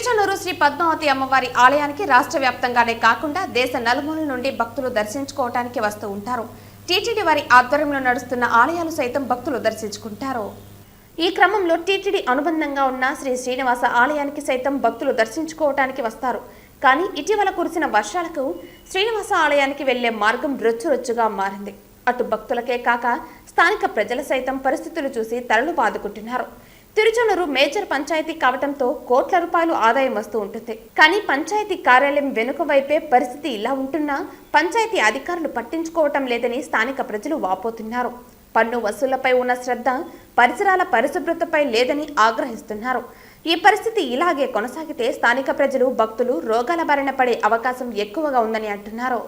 తిరుచనూరు శ్రీ పద్మావతి అమ్మవారి ఆలయానికి రాష్ట్ర వ్యాప్తంగానే కాకుండా దేశ నలుమూలల నుండి భక్తులు దర్శించుకోవడానికి వస్తూ ఉంటారు. టీటీడీ వారి ఆధ్వర్యంలో నడుస్తున్న ఆలయాలు సైతం భక్తులు దర్శించుకుంటారు. ఈ క్రమంలో టీటీడీ అనుబంధంగా ఉన్న శ్రీ శ్రీనివాస ఆలయానికి సైతం భక్తులు దర్శించుకోవడానికి వస్తారు. కానీ ఇటీవల కురిసిన వర్షాలకు శ్రీనివాస ఆలయానికి వెళ్లే మార్గం రొచ్చురొచ్చుగా మారింది. అటు భక్తులకే కాక స్థానిక ప్రజలు సైతం పరిస్థితులు చూసి తలలు బాదుకుంటున్నారు. తిరుచనూరు మేజర్ పంచాయతీ కావడంతో కోట్ల రూపాయలు ఆదాయం వస్తూ ఉంటుంది. కానీ పంచాయతీ కార్యాలయం వెనుక వైపే పరిస్థితి ఇలా ఉంటున్నా పంచాయతీ అధికారులు పట్టించుకోవటం లేదని స్థానిక ప్రజలు వాపోతున్నారు. పన్ను వసూళ్లపై ఉన్న శ్రద్ధ పరిసరాల పరిశుభ్రతపై లేదని ఆగ్రహిస్తున్నారు. ఈ పరిస్థితి ఇలాగే కొనసాగితే స్థానిక ప్రజలు భక్తులు రోగాల బారిన పడే అవకాశం ఎక్కువగా ఉందని అంటున్నారు.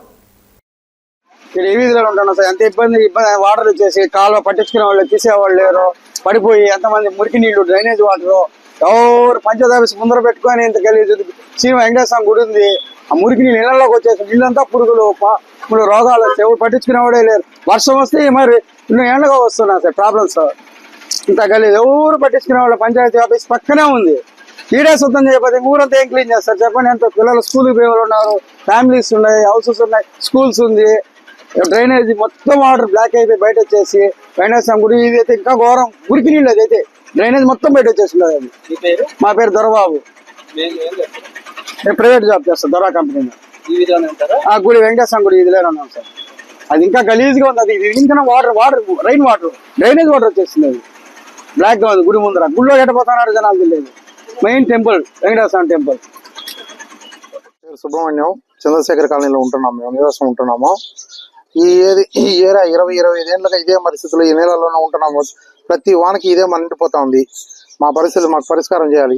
ఇక్కడ ఏ వీధిలో ఉంటున్నాం సార్, ఎంత ఇబ్బంది వాటర్ వచ్చేసి కాలువ పట్టించుకునే వాళ్ళు తీసేవాళ్ళు లేరు. పడిపోయి ఎంతమంది మురికి నీళ్లు, డ్రైనేజ్ వాటర్ ఎవరు పంచాయతీ ముందర పెట్టుకొని ఇంత గలీజు. శ్రీ వెంకటేశ్వర గుడి ఉంది, ఆ మురికి నీళ్ళు ఇళ్లలోకి వచ్చేసి నీళ్ళంతా పురుగులు రోగాలు ఎవరు పట్టించుకునేవాడే లేరు. వర్షం వస్తే మరి 2 ఏళ్ళగా వస్తున్నాయి సార్ ప్రాబ్లమ్స్. ఇంత గలీజు ఎవరు పట్టించుకునే వాళ్ళు. పంచాయతీ ఆఫీస్ పక్కనే ఉంది. ఈడే శుద్ధం చేయకపోతే ఊరంతా ఏం క్లీన్ చేస్తారు చెప్పండి. ఎంత పిల్లలు స్కూల్కి పోయే వాళ్ళు ఉన్నారు, ఫ్యామిలీస్ ఉన్నాయి, హౌసెస్ ఉన్నాయి, స్కూల్స్ ఉంది. డ్రైనేజ్ మొత్తం వాటర్ బ్లాక్ అయిపోయి బయట వచ్చేసి వెంకటేశ్వర గుడి ఇది అయితే ఇంకా ఘోరం. మురికి నీళ్ళు అదైతే డ్రైనేజ్ మొత్తం బయట వచ్చేసింది. అది మా పేరు దొరబాబు, నేను ప్రైవేట్ జాబ్ చేస్తాను దొరా కంపెనీలో. ఆ గుడి వెంకటేశ్వర గుడి ఇదిలేనే ఉన్నాం సార్. అది ఇంకా గలీజ్గా ఉంది. అది ఇంకా water rain water drainage water వచ్చేసింది. అది బ్లాక్ గా ఉంది గుడి ముందర. గుడిలో ఎట్టపోతున్నారు జనాలు తెలియదు. Main temple Venkateswara temple. Subrahmanyam Chandrasekhar కాలనీలో ఉంటున్నాము, మేము నివాసం ఉంటున్నాము. ఈ ఏరియా 20-25 ఏళ్ళగా ఇదే పరిస్థితులు ఈ నెలలోనే ఉంటున్నాము. ప్రతి వానకి ఇదే మన నిండిపోతా ఉంది. మా పరిస్థితులు మాకు పరిష్కారం చేయాలి.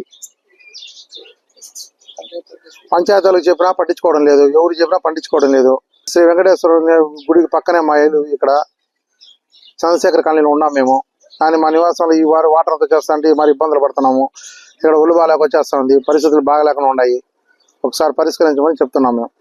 పంచాయతీలకు చెప్పినా పట్టించుకోవడం లేదు, ఎవరు చెప్పినా పట్టించుకోవడం లేదు. శ్రీ వెంకటేశ్వర గుడికి పక్కనే మా ఇల్లు. ఇక్కడ చంద్రశేఖర్ కాలనీలో ఉన్నాం మేము. కానీ మా నివాసంలో ఈ వాటర్ అంతా చేస్తాంటే మరి ఇబ్బందులు పడుతున్నాము. ఇక్కడ ఒళ్ళు బాగాలేక వచ్చేస్తా ఉంది. పరిస్థితులు బాగాలేకుండా ఉన్నాయి. ఒకసారి పరిష్కరించమని చెప్తున్నాం మేము.